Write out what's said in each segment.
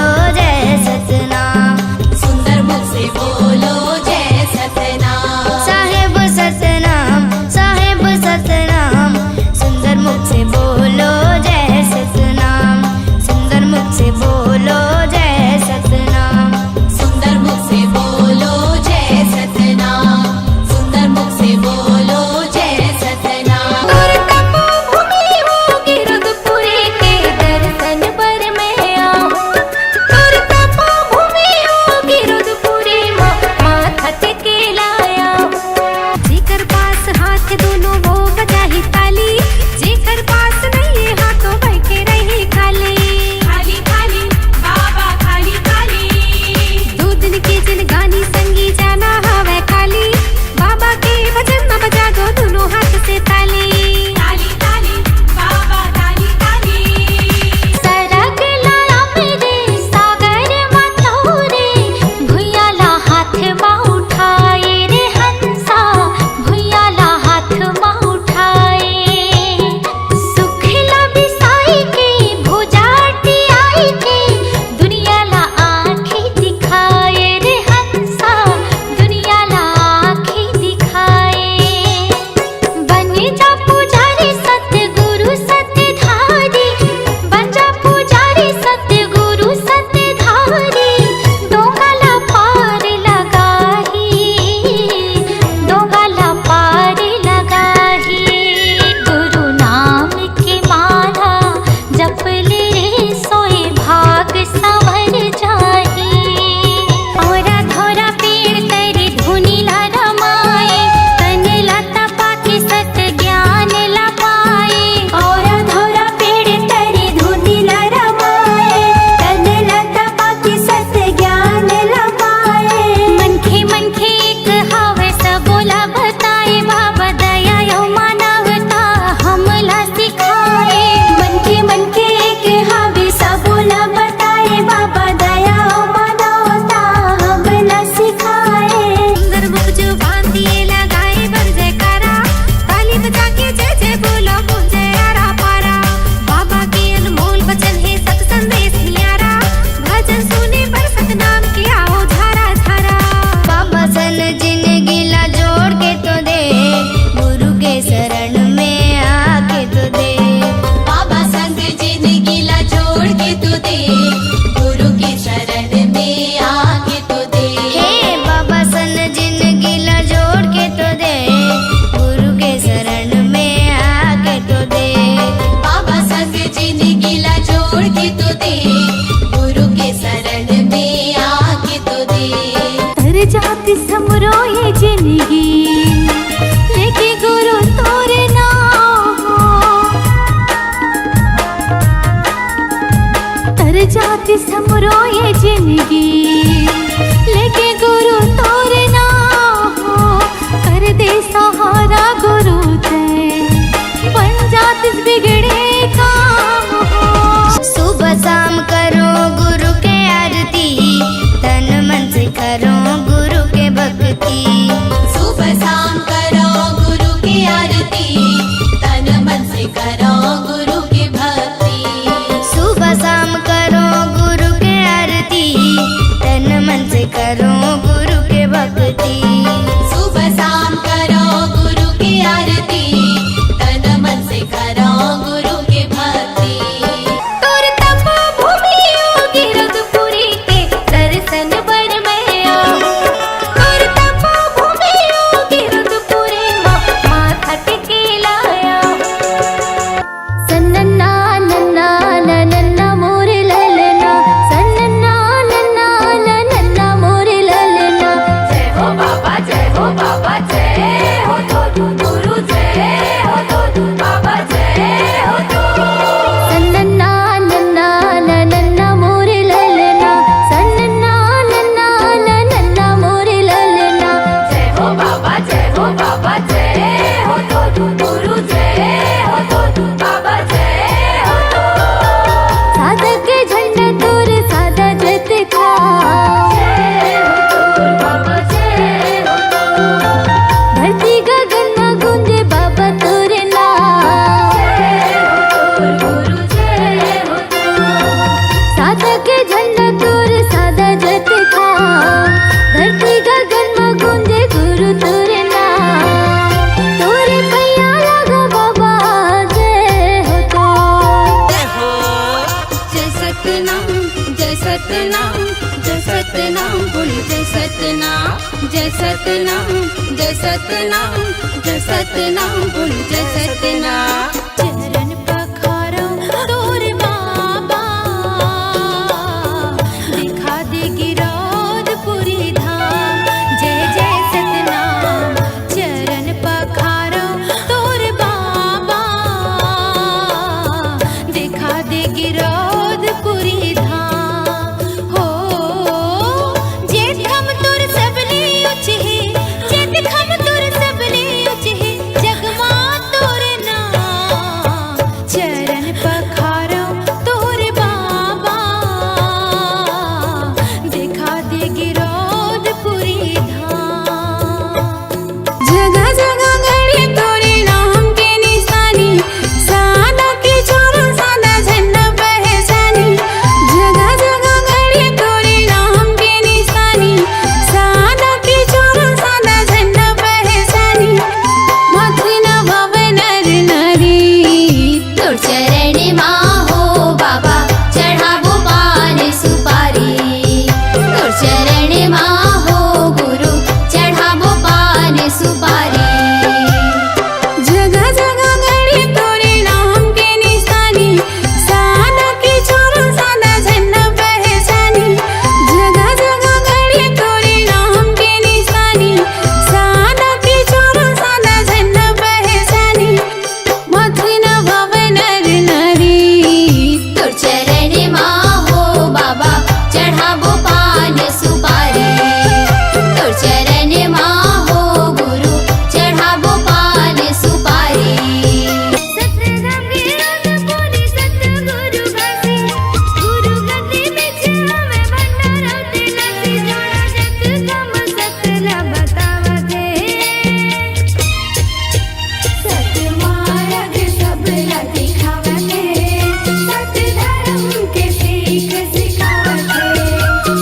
बोलो जय सतनाम। सुंदर मुख से बोलो जय सतनाम। साहेब सतनाम, साहेब सतनाम, सुंदर मुख से बोलो जय सतनाम। सुंदर मुख से बोलो जय सतनाम। सुंदर मुख से बोलो जय सतनाम। सुंदर मुख से बोलो जय सतनाम। और तपोभूमि होगी रुद्रपुरी के दर्शन पर मैं आऊं। और तपोभूमि होगी रुद्रपुरी माथा टेके लाया। जेकर पास हाथ दोनों वो बजाही ताली, जेकर पास नहीं हाथों बैठे रही खाली। खाली खाली बाबा खाली खाली। दो दिन के जिन गानी संगी जाना हवे खाली। बाबा के भजन न बजा दो दोनों हाथ से ताली। ताली ताली बाबा ताली ताली। सरग लाया मेरे सागर मथुरे, भुइयाला हाथ माँ उठाए रे हंसा, भुइयाला हाथ माँ उठाए। सुखला बिसाई के भुजाटी आई के, दुनियाला आँखें दिखाए रे हंसा, दुनियाला आँखें दिखाए। बन जा पुजारी सतगुरु सतधारी, बन जा पुजारी सतगुरु सतधारी। डोंगाला पार लगाही, डोंगाला पार लगाही। गुरु नाम की माला जप ले रे सोए भाग संवर जाही। औरा धोरा पेड़ तेरे धुनी ला रमाए, तन लता पाके सत ज्ञान ला पाए। औरा धोरा पेड़ तेरी धुनी ला रमाए, तन लता पाके सत ज्ञान ला पाए। मनखे एक हावे सबोला बताए, बाबा दया यो मानवता हमला सिखाए। मनके के हावे सबोला बताए, बाबा दया मानवता हमला सिखाए। सुंदर मुख जुबान दिए लगाए बर जयकारा, ताली बजा के जय जय बोलो गूंजे आरा पारा। बाबा के अनमोल वचन है सत संदेश न्यारा, भजन सुने पर सतनाम की आओ धारा धारा। बाबा सन जिंदगी ला जोड़ के तो दे, गुरु के शरण में आके तो दे। बाबा संग जिंदगी ला जोड़ के तू दे, गुरु के शरण में आके तू दे। हे बाबा सन जिंदगी ला जोड़ के तो दे, गुरु के शरण में आके तो दे। बाबा संग जिंदगी ला जोड़ के तू दे, गुरु के शरण में आके तू दे। तर जाती समरो ये जिंदगी, लेके गुरु तोरे नाम। तर जाती समरो ये जिंदगी, लेके गुरु तोरे नाम। कर दे सहारा गुरु ते, बन जात इस बिगड़े काम हो। सुबह शाम करो गुरु के आरती, तन मन से करो गुरु के भक्ति। सुबह शाम करो गुरु की आरती, तन मन से करो गुरु की भक्ति। सुबह शाम करो गुरु के आरती, सतनाम जय सतनाम बोल जय सतनाम जय सतनाम जय सतनाम जय सतनाम बोल जय सतनाम। चरण पखारो तोर बाबा दिखा दे गिरौदपुरी धाम जय जय सतनाम। चरण पखारो तोर बाबा दिखा दे गिरौदपुरी धाम हो जेठ हम तोर सबले उचहे जेठ हम तोर सबले उचहे जगमा तोर नाम। चरण पखारो तोर बाबा दिखा दे गिरौदपुरी धाम। जगह जगह गड़ी तोरे नाम के निशानी सादा के छोरो सादा झंडा पहचानी। जगह जगह गड़ी तोरे नाम के निशानी सादा के छोरो सादा झंडा पहचानी। माथे नभाव नर नारी तोर चरण माँ हो बाबा चढ़ाबो पान सुपारी। तोर चरण माँ हो गुरु चढ़ाबो पान सुपारी। जगह जगह गड़ी तोरे नाम के निशानी सादा के छोरो सादा झंडा पहचानी। जगह जगह गड़ी तोरे नाम के निशानी सादा के छोरो सादा झंडा पहचानी। माथे नभाव नर नारी तोर चरण माँ हो बाबा चढ़ाबो पान सुपारी। तोर चरण माँ हो गुरु चढ़ाबो पान सुपारी। सतनाम गिरौदपुरी सतगुरु बसे गुरु गद्दी बिच हमें भंडारा तेलासी जोड़ा जग कम सकला बतावते। सतमार्ग सबला दिखावते सत धर्म के सीख सिखावते।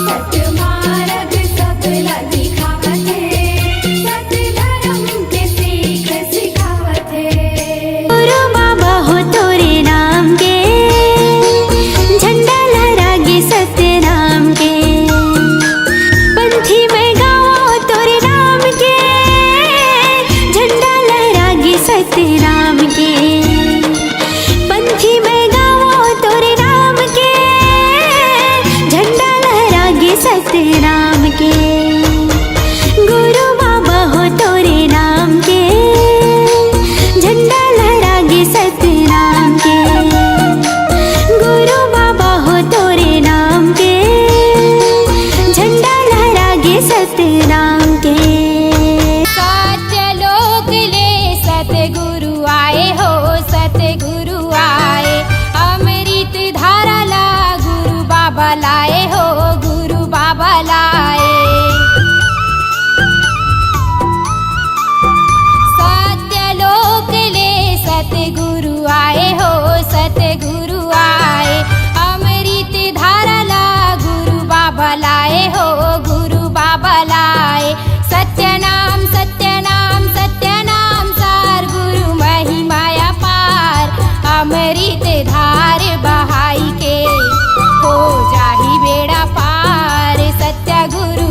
सतमार्ग सबला दिखावते सत धर्म के सीख सिखावते। गुरु बाबा हो तोरे नाम के झंडा लहरागे सतनाम के। पंथी में गाओ तोरे नाम के झंडा लहरागे सतनाम के। पंथी में गाओ तोरे नाम के झंडा लहरागे सतनाम के। गुरु बाबा हो तोरे नाम के झंडा लहरागे सतनाम के। गुरु बाबा हो तोरे नाम के झंडा लहरागे सतनाम के। सत्यलोक ले सतगुरु आए हो सतगुरु आए अमृत धारा ला गुरु बाबा लाए हो गुरु बाबा लाए। सत्यलोक ले सतगुरु आए हो सतगुरु आए अमृत धारा ला गुरु बाबा लाए हो गुरु बाबा लाए। सत्यनाम सत्यनाम सत्यनाम सार गुरु महिमाया पार अमृत धार बहाई के हो जाही बेड़ा पार। सत्य गुरु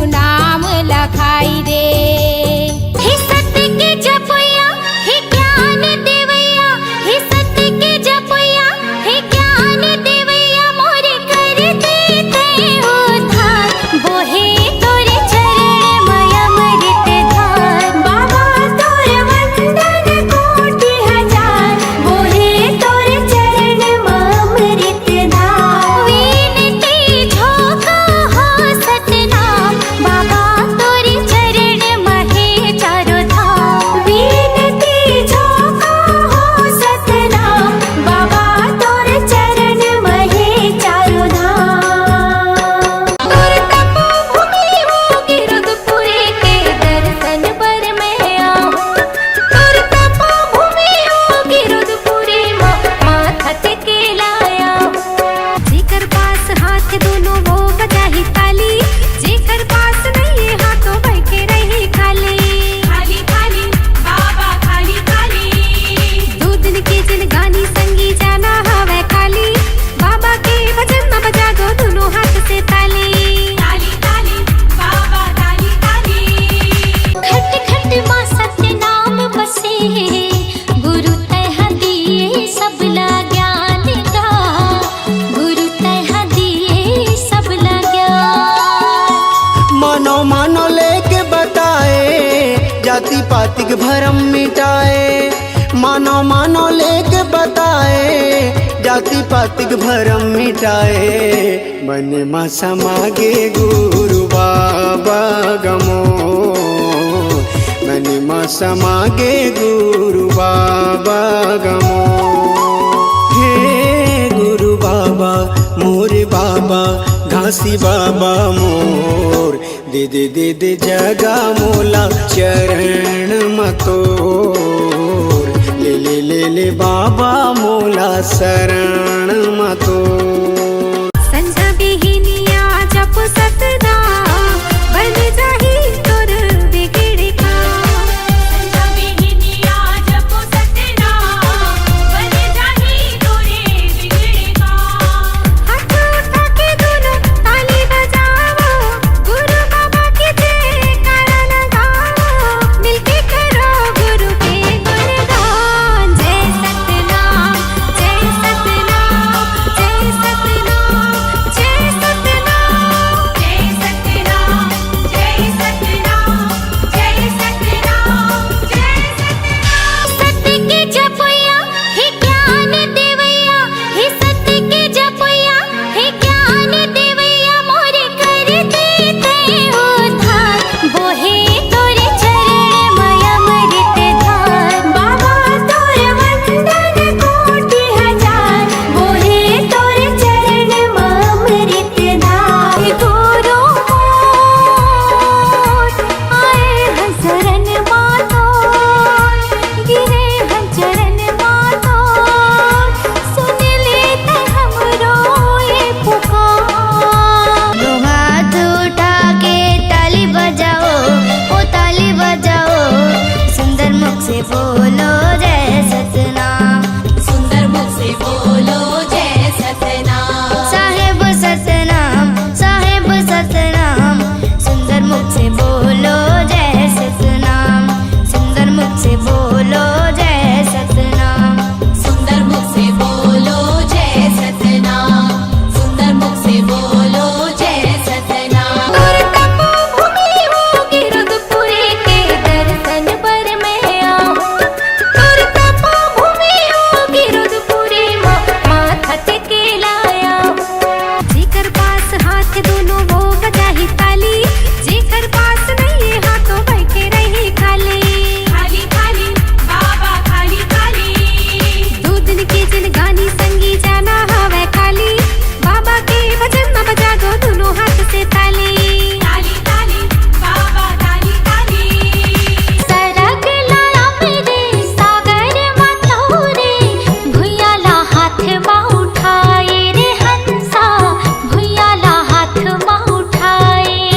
जाति पातिक भरम मिटाए, मानो मानो लेके बताए, जाति पातिक भरम मिटाए। मन में समागे गुरु बाबा गमो, मन में समागे गुरु बाबा गमो। हे गुरु बाबा मोर बाबा घासी बाबा मोर, दे दे दे दे जगा मोला चरण मतोर, ले ले ले ले बाबा मोला शरण मतोर। संझा बिहिनिया जप सतनाम, बन जाही तोर बिगड़ का। संझा बिहिनिया जप सतनाम, बन जाही तोरे बिगड़ का। हाथ उठा के दोनों ताली बजाओ, गुरु बाबा की जयकारा लगाओ, मिलके करो गुरु के गुणगान। जय सतनाम जय सतनाम जय सतनाम जय सतनाम जय सतनाम जय सतनाम जय सतनाम जय सतनाम। सत्य के जपैया हे ज्ञान देवैया, हे सत्य के जपैया हे ज्ञान देवैया, मोरे कर देते उद्धार, बोहे तोरे चरण में अमृत धार। बाबा तोर वंदन कोटि हजार, बोहे तोर चरण में अमृत धार। गुरु मोर आए हैं शरण मातोर, गिरे हैं चरण मातोर, सुन लेते हमरो ये पुकार। दो हाथ उठा के ताली बजाओ, ओ ताली बजाओ, सुंदर मुख से बोलो जय सतनाम। सुंदर मुख से बोलो जय सतनाम। साहेब सतनाम साहेब सतनाम, सुंदर मुख से बोलो जय सतनाम, सुंदर मुख से बोलो जय सतनाम। सुंदर मुख से बोलो जय सतनाम। सुंदर मुख से बोलो जय सतनाम। दूर तपोभूमि होगी रुद्रपुरी के दर्शन पर मैं आऊं, दूर तपोभूमि होगी रुद्रपुरी माथा टेके लाया। जेकर पास हाथ दोनों वो बजाही ताली, जेकर पास नहीं हाथों बैठे रही खाली। खाली खाली बाबा खाली खाली। दो दिन के जिन गानी संगी जाना हवे खाली, बाबा के भजन में बजा दो दोनों हाथ से ताली। ताली ताली बाबा ताली ताली। सरग लाया मेरे सागर मतोरे, भुयाला हाथ में उठाए रे हंसा, भुयाला हाथ में उठाए।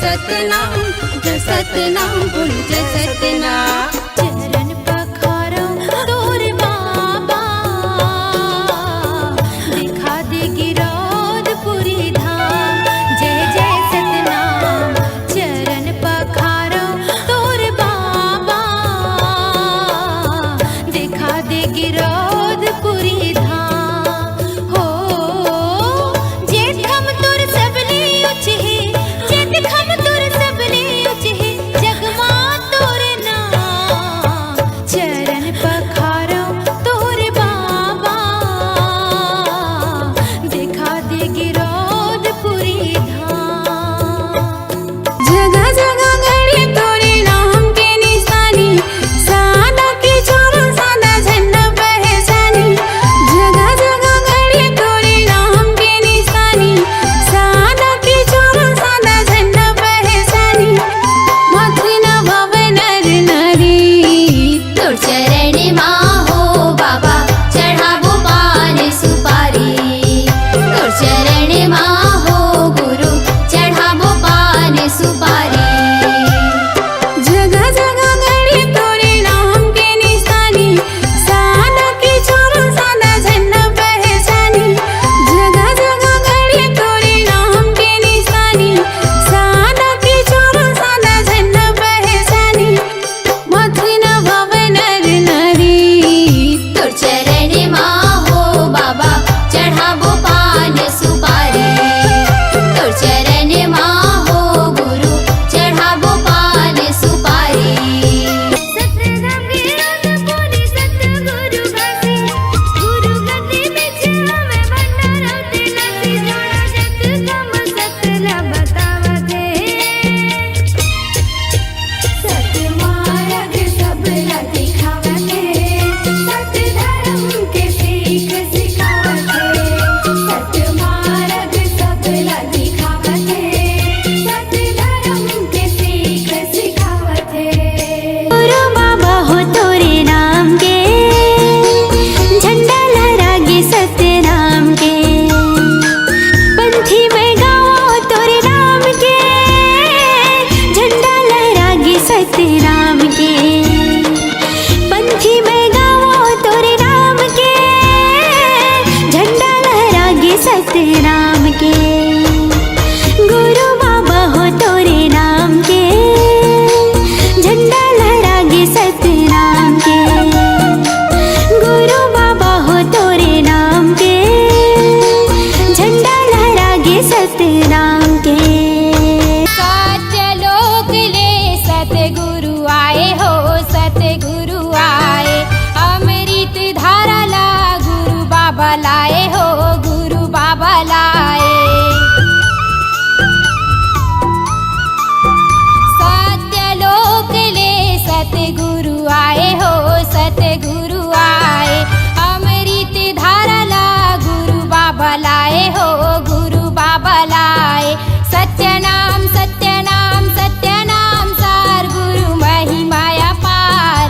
सतनाम जय सतनाम बोल जय सतनाम। चरण पखारो तोर बाबा दिखा दे गिरौदपुरी धाम। जय जय सतनाम चरण पखारो तोर बाबा दिखा दे गिरौदपुरी धाम। हो जेठ हम तोर सबले उच है, जेठ हम तोर सबले उच है, जगमा तोर नाम। चरण पखारो तोर बाबा दिखा दे गिरौदपुरी धाम। जगह जगह गड़े तोरे नाम के निशानी, सादा के छोरो सादा झंडा पहचानी। जगह जगह गड़े तोरे नाम के निशानी, सादा के छोरो सादा झंडा पहचानी। मथुन भव नर नारी तोर चरण माँ हो बाबा चढ़ाबो पान सुपारी। तोर चरण माँ हो गुरु चढ़ाबो पान सुपारी। जगह जगह गड़े तोरे नाम के निशानी, सादा के छोरो सादा झंडा पहचानी। जगह जगह गड़े तोरे नाम के निशानी, सादा के छोरो सादा झंडा पहचानी। मथुन भव नर नारी तोर चरण माँ हो बाबा चढ़ाबो पान सुपारी। तोर चरण माँ हो गुरु चढ़ाबो पान सुपारी। सतनाम गिरौदपुरी सतगुरु घासी, गुरु गद्दी बिछवा में भंडारा तिलसी। जोड़ा जग कम सकला बतावते, सतमार्ग सबला दिखावते। सत धर्म के सीख सिखावते, सतमार्ग सबला दिखावते। सत धर्म के सीख सिखावते। गुरु बाबा हो तोरे नाम के, झंडा लहरागे सतनाम के। पंथी में गाओ तोरे नाम के, झंडा लहरागे सतनाम के। पंथी में गाओ तोरे नाम के, झंडा लहरागे सतनाम के। गुरु बाबा हो तोरे नाम के, झंडा लहरागे सतनाम के। गुरु बाबा हो तोरे नाम के, झंडा लहरागे सतनाम के। सत्यलोक ले सतगुरु आए हो, सतगुरु आए। अमृत धारा ला गुरु बाबा लाए हो, गुरु बाबा लाए। सत्यलोक ले सतगुरु आए हो, सतगुरु आए। अमृत धारा ला गुरु बाबा लाए हो, गुरु बाबा लाए। सत्यनाम सत्यनाम सत्यनाम सार गुरु महिमाया पार।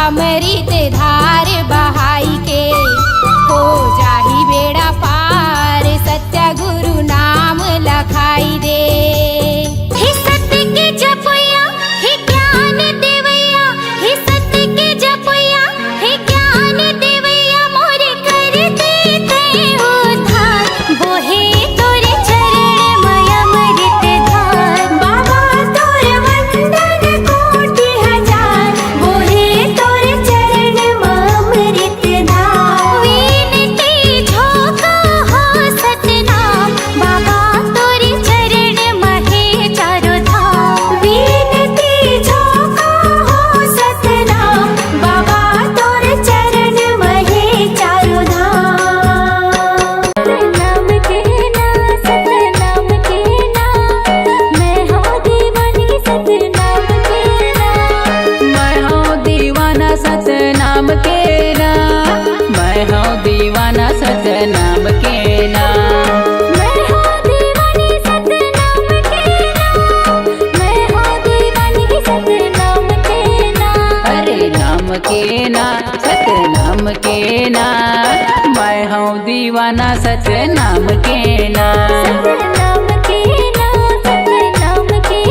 अमृत धार बहाई के हो जाही बेड़ा पार। सत्य गुरु नाम लखाई दे। हे सत्य के जपैया हे ज्ञान देवैया, हे सत्य के जपैया हे ज्ञान देवैया। मोरे कर देते उद्धार, बोहे तोरे चरण में अमृत धार। बाबा तोर वंदन कोटि हजार, बोहे तोरे चरण में अमृत धार। विनती झोंका हो सतनाम, बाबा तोरे चरण में है चारों धाम। विनती झोंका हो सतनाम, बाबा तोरे चरण में है चारों धाम। सतनाम के ना सतनाम के ना, मैं हो दीवानी सतनाम के ना। मैं हूँ दीवाना सतनाम के ना, मैं हूँ दीवाना सतनाम के ना। मैं हो दीवानी सतनाम के ना, मैं हो दीवानी सतनाम के ना। अरे नाम के ना सतनाम के ना, मैं हूँ दीवाना सतनाम के ना। सतनाम के ना सतनाम के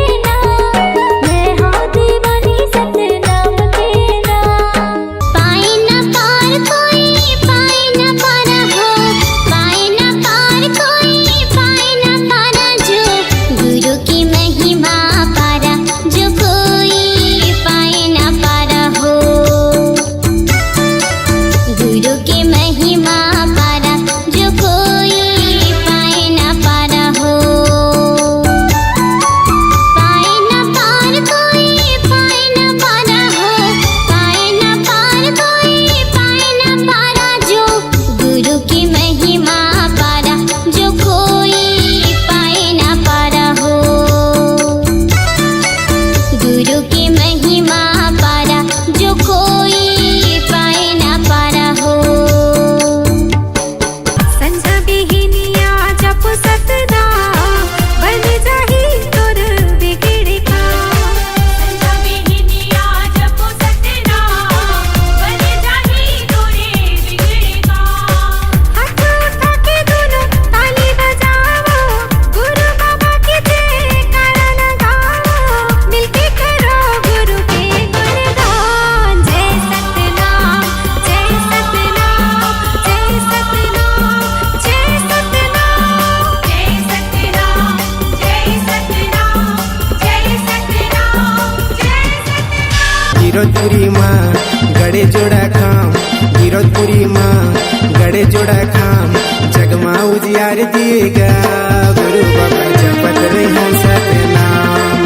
गिरोधपुरी माँ गड़े जोड़ा खाम, गिरोधपुरी माँ गड़े जोड़ा खाम, जगमा उजियार दिएगा गुरु बाबा जपत रही सतनाम,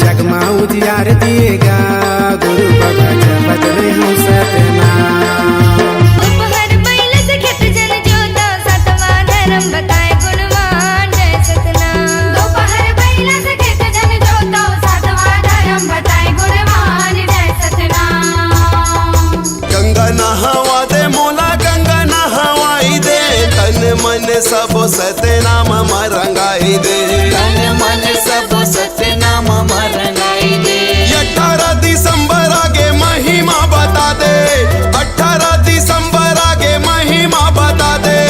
जगमा उजियार दिएगा गुरु बाबा जपत रही सतनाम। दोपहर पहले से खेत जल जोतो, सतवां धर्म बताए गुणवान जय सतनाम। दोपहर पहले से खेत जल जोतो, सतवां धर्म बताए गुणवान जय सतनाम। गंगा नहावा दे मोला, गंगा नहावाई दे, तन मन सब सतनाम मरंगाई दे, तन मन सब सतनाम मरंगाई दे। 18 दिसंबर आगे महिमा बता दे, 18 दिसंबर आगे महिमा बता दे,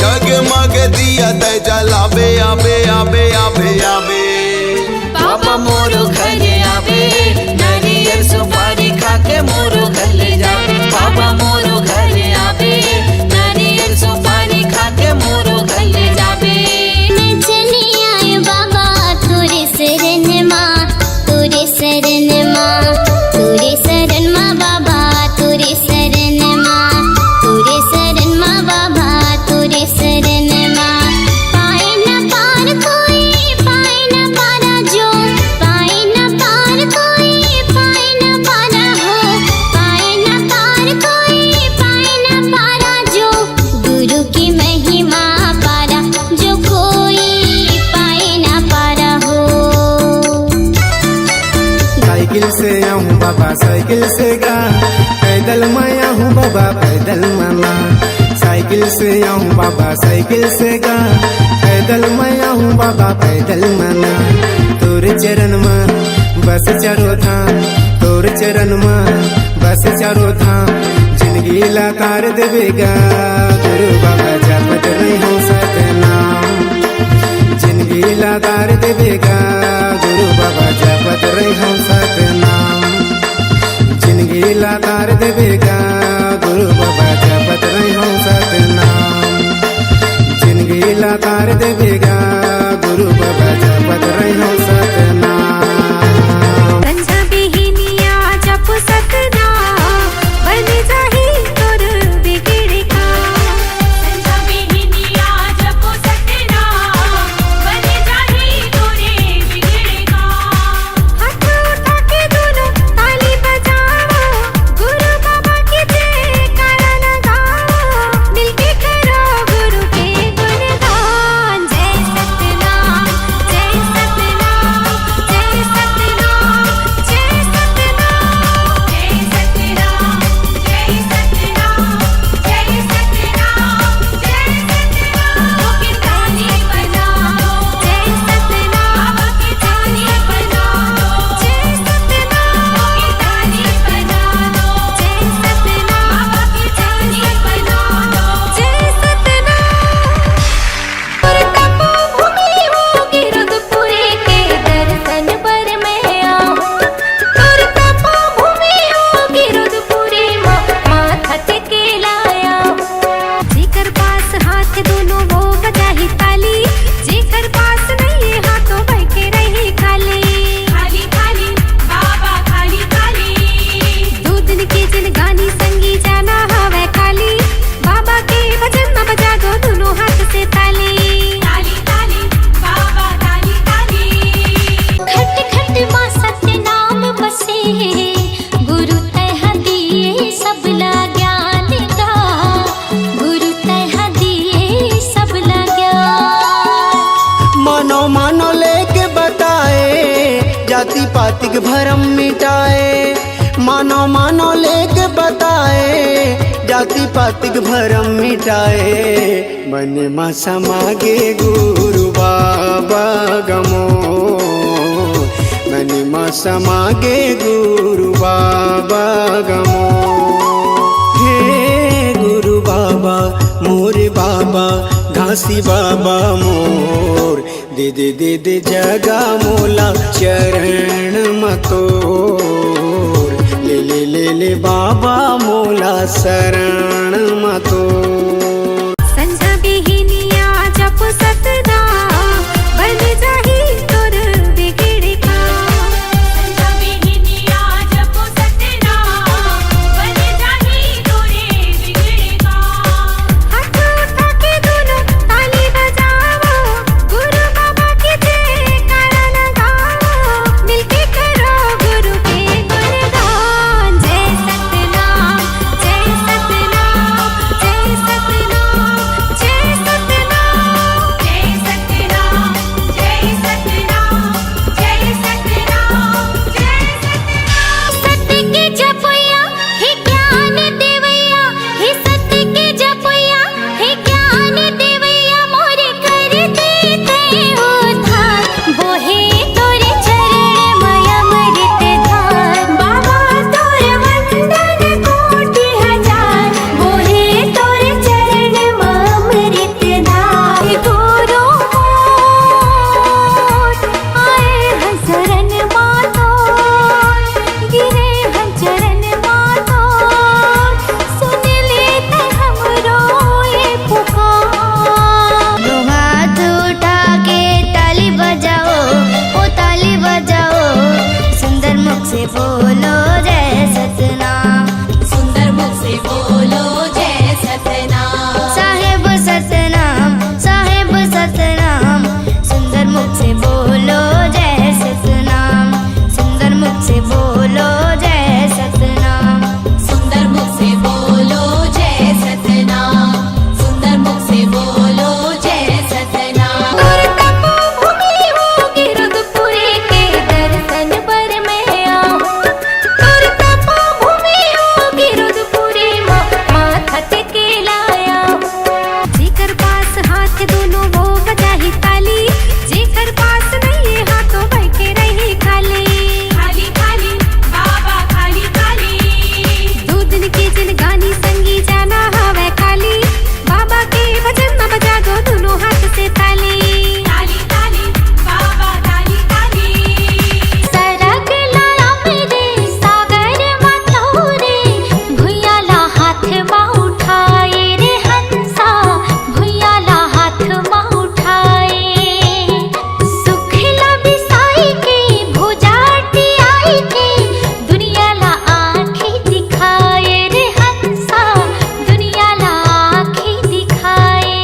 जगमग दिया ते जलावे आबे आबे आबे आबे। बाबा मोरो घर आवे, नारियल सुपारी खाके मोरो घर ले जावे, बाबा मोरो घर आवे, नारियल सुपारी खाके मोरो घर ले जावे। मैं चली आई बाबा तोरे शरण माँ, तोरे शरण माँ, तोरे शरण माँ बाबा, तोरे शरण माँ, तोरे शरण माँ बाबा, तोरे शरण माँ। पाए न पार कोई, पाए न पारा जो, पाए न पार कोई, पाए न पारा हो, पाए न पार कोई, पाए न पारा जो, गुरु की महिमा पारा जो कोई पाए न पारा हो। साइकिल से आऊँ बाबा साइकिल से गा, पैदल मैं आऊँ बाबा पैदल मना, साइकिल से आऊँ बाबा साइकिल से गा, पैदल मैं आऊँ बाबा पैदल मना। तोर चरण में बस चारो धाम, तोर चरण में बस चारो धाम, जिंदगी लाकार देवेगा गुरु बाबा जपत रही सतनाम, जिंदगी लाकार देवेगा गुरु बाबा जपत रही सतनाम, जिंदगी लाकार देवेगा गुरु बाबा जपत रही सतनाम, जिंदगी लाकार देवेगा गुरु बाबा जपत रही सतनाम। संझा बिहनिया जप सतनाम, बन जाही तोर बिगड़ काम। संझा बिहनिया जप सतनाम, बन जाही तोरे बिगड़ काम। हाथ उठा के दोनों ताली बजाओ, गुरु बाबा की जयकारा लगाओ, मिलके करो गुरु के गुणगान। जय सतनाम, जय सतनाम, जय सतनाम, जय सतनाम, जय सतनाम, जय सतनाम, जय सतनाम, जय सतनाम। वो कीर्तनी बनाओ, जय सतनाम, वो कीर्तनी बनाओ, जय सतनाम, वो कीर्तनी बनाओ, जय सतनाम, वो कीर्तनी बनाओ, जय सतनाम। और तपोभूमि होगी रुद्रपुरी के दर्शन पर मैं आऊं, और तपोभूमि होगी रुद्रपुरी माथा टेके लाया। जेकर पास हाथ दोनों वो बजाही ताली, जेकर पास नहीं है हाथों बैठे रही खाली। खाली खाली बाबा खाली खाली, दो दिन के जिन गानी संगी जाना हवे खाली, बाबा के भजन में बजा दो दोनों हाथ से ताली। ताली ताली बाबा ताली ताली। खट खट माँ सतनाम बसे, गुरु तह दिए सबला ज्ञान का, गुरु तह दिए सबला ज्ञान। मानो मानो लेके बताए, जाति पाति के भरम मिटाए, मानो मानो लेके बताए, जाति पाति के भरम मिटाए, मन मा समागे गुरु बाबा गमो, मन मा समागे गुरु बाबा गमो। हे गुरु बाबा मोरे बाबा घासी बाबा मोर, दे दे दे दे जगा मोला चरण मतोर, ले ले ले ले बाबा मोला शरण मतोर। संझा बिहनिया जप सतनाम, बन जाही तोर बिगड़ काम। संझा बिहनिया जप सतनाम, बोलो जय सतनाम। सुंदर मुख से बोलो जय सतनाम। साहेब सतनाम, साहेब सतनाम, सुंदर मुख से बोलो जय सतनाम। सुंदर मुख से बोलो जय सतनाम। सुंदर मुख से बोलो जय सतनाम। सुंदर मुख से बोलो जय सतनाम। और तपोभूमि होगी रुद्रपुरी के दर्शन पर मैं आऊं। और तपोभूमि होगी रुद्रपुरी माथा टेके लाया। जेकर पास हाथ दोनों वो बजाही ताली। जेकर पास नहीं है हाथों बैठे रही खाली। खाली खाली बाबा खाली खाली। दो दिन के जिन गानी संगी जाना हवे खाली। बाबा के भजन में बजा दो दोनों हाथ से ताली। ताली ताली बाबा ताली ताली। सरग लाया मेरे सागर माथोरे, भुइयाला हाथ मा उठाए रे हंसा, भुइयाला हाथ मा उठाए। सुखला बिसाई के भुजाटी आई के, दुनियाला आँखें दिखाए रे हंसा, दुनियाला आँखें दिखाए।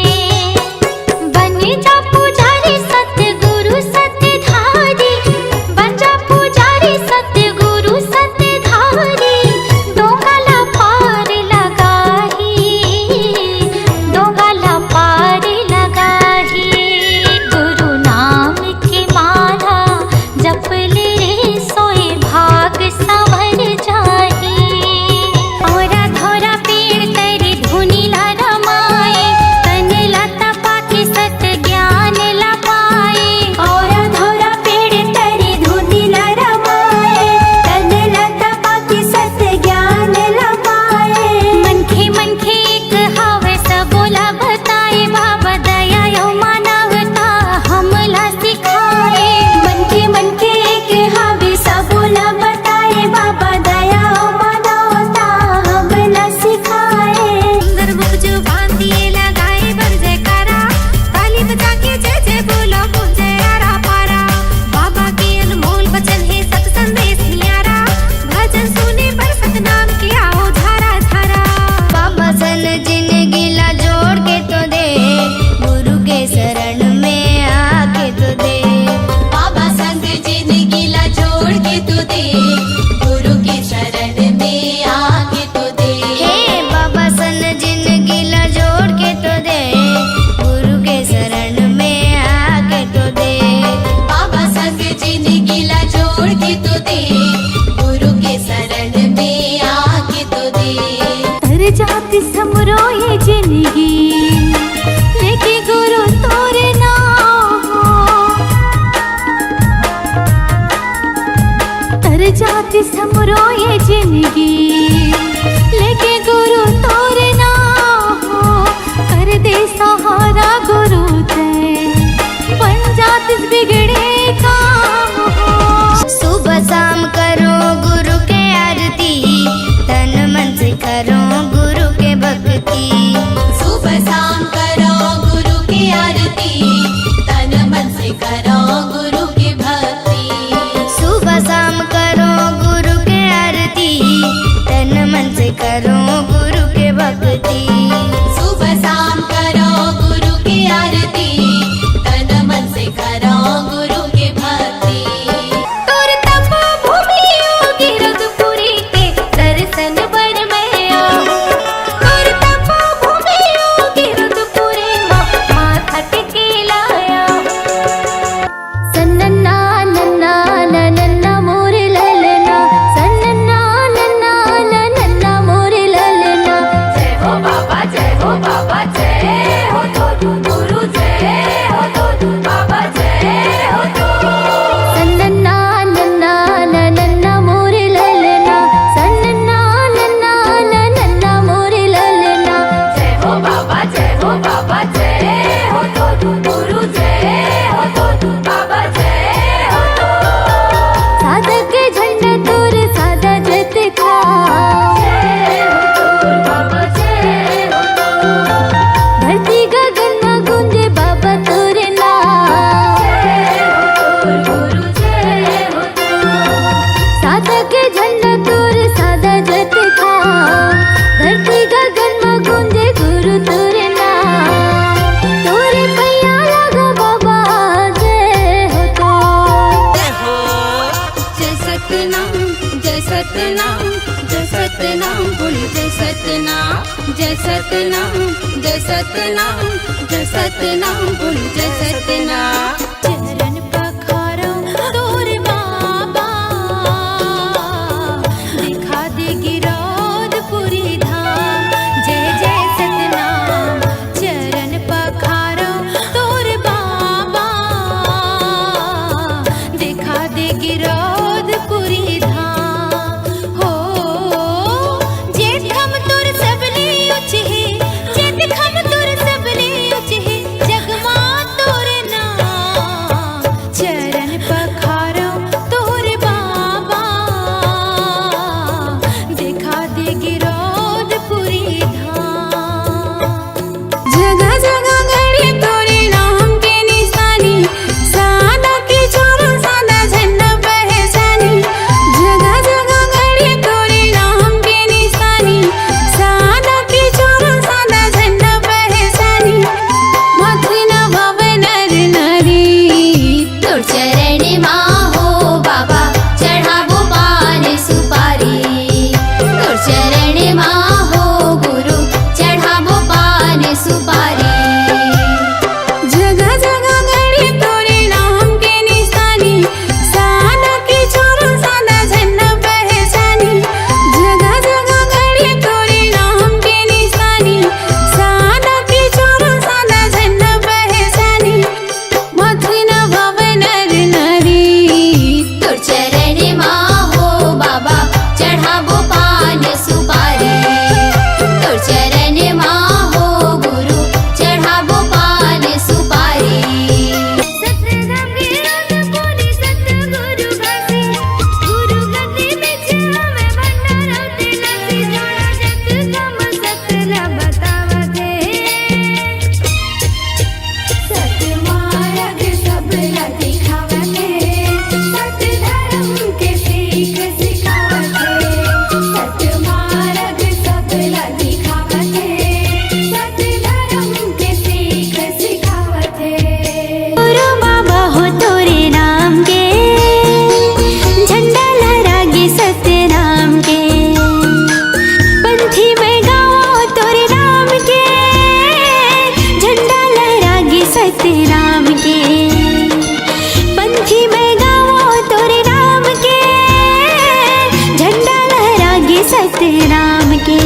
बन जा पुजारी सतगुरु सतधारी, बन जा पुजारी सतगुरु सतधारी। डोंगाला पार लगाही, डोंगाला पार लगाही। गुरु नाम की माला जप ले रे सोए भाग संवर जाही। औरा धोरा पेड़ तेरे धुनी ला रमाए, तन लता पाके सत ज्ञान ला पाए। औरा धोरा पेड़ तेरे धुनी ला रमाए, तन लता पाके सत ज्ञान ला पाए। मनखे मनखे एक हावे सबोला बताए, बाबा दया यो मानवता हमला सिखाए। मनखे मनखे एक हावे सबोला बताए, बाबा दया यो मानवता हमला सिखाए। सुंदर मुख जुबान दिए लगाए बर जयकारा, ताली बजा के जय जय बोलो गूंजे आरा पारा। बाबा के अनमोल वचन है सत संदेश न्यारा, भजन सुने पर सतनाम की आओ धारा धारा। बाबा सन जिंदगी ला जोड़ के तो दे, गुरु के शरण में आके तो दे। बाबा संग जिंदगी ला जोड़ के तू दे, गुरु के शरण में आके तो दे। हे बाबा सन जिंदगी ला जोड़ के तो दे, गुरु के शरण में आके तो दे। बाबा संग जिंदगी ला जोड़ के तू दे, गुरु के शरण में आके तो दे। तर जाती समरो ये जिंदगी, लेके गुरु तोरे नाम। तर जाती समरो ये जिंदगी, लेके गुरु तोरे नाम। कर दे सहारा गुरु ते, बन जात इस बिगड़े काम। सुबह शाम करो गुरु के आरती, तन मन से करो गुरु के भक्ति। सुबह शाम करो गुरु की आरती, तन मन से करो गुरु की भक्ति। सुबह शाम करो गुरु के आरती, सतनाम जय सतनाम बोली जय सतनाम जय सतनाम जय सतनाम जय सतनाम बोली जय सतनाम चरण पखारो तोर बाबा दिखा दे गिरौद पुरी धाम जय जय सतनाम चरण पखारो तोर बाबा दिखा दे गिरौद पुरी धाम हो जेठ हम तोर सबले उच है जेठ हम तोर सबले उच है जगमा तोर नाम चरण पखारो तोर बाबा दिखा दे गिरौद पुरी धाम जगह जगह घड़ी तोरे नाम के निशानी सादा की छोरो सादा झंडा पहचानी जगह जगह घड़ी तोरे नाम के निशानी सादा की छोरो सादा झंडा पहचानी माथे न भव नर नारी तोर चरण माँ हो बाबा चढ़ाबो पान सुपारी तोर चरण माँ हो गुरु चढ़ाबो पान सुपारी जगह जगह घड़ी तोरे नाम के निशानी सादा की छोरो सादा झंडा पहचानी जगह जगह घड़ी तोरे नाम के निशानी सादा की छोरो सादा झंडा पहचानी माथे न भव नर नारी तोर चरण माँ हो बाबा चढ़ाबो पान सुपारी तोर चरण माँ हो गुरु चढ़ाबो पान सुपारी सतनाम गिरौद पुरी सतगुरु घासी गुरु गद्दी बिच हमें भंडारौते नसी जोड़ा जग कम सतला बतावते सतमार्ग सबला दिखावते सत धर्म के सीख सिखावते सतमार्ग सबला दिखावते सत धर्म के सीख सिखावते गुरु बाबा हो तोरे नाम के झंडा लहरागे सतनाम के पंथी में गाओ तोरे नाम के झंडा लहरागे सतनाम के पंथी में गाओ तोरे नाम के झंडा लहरागे सतनाम के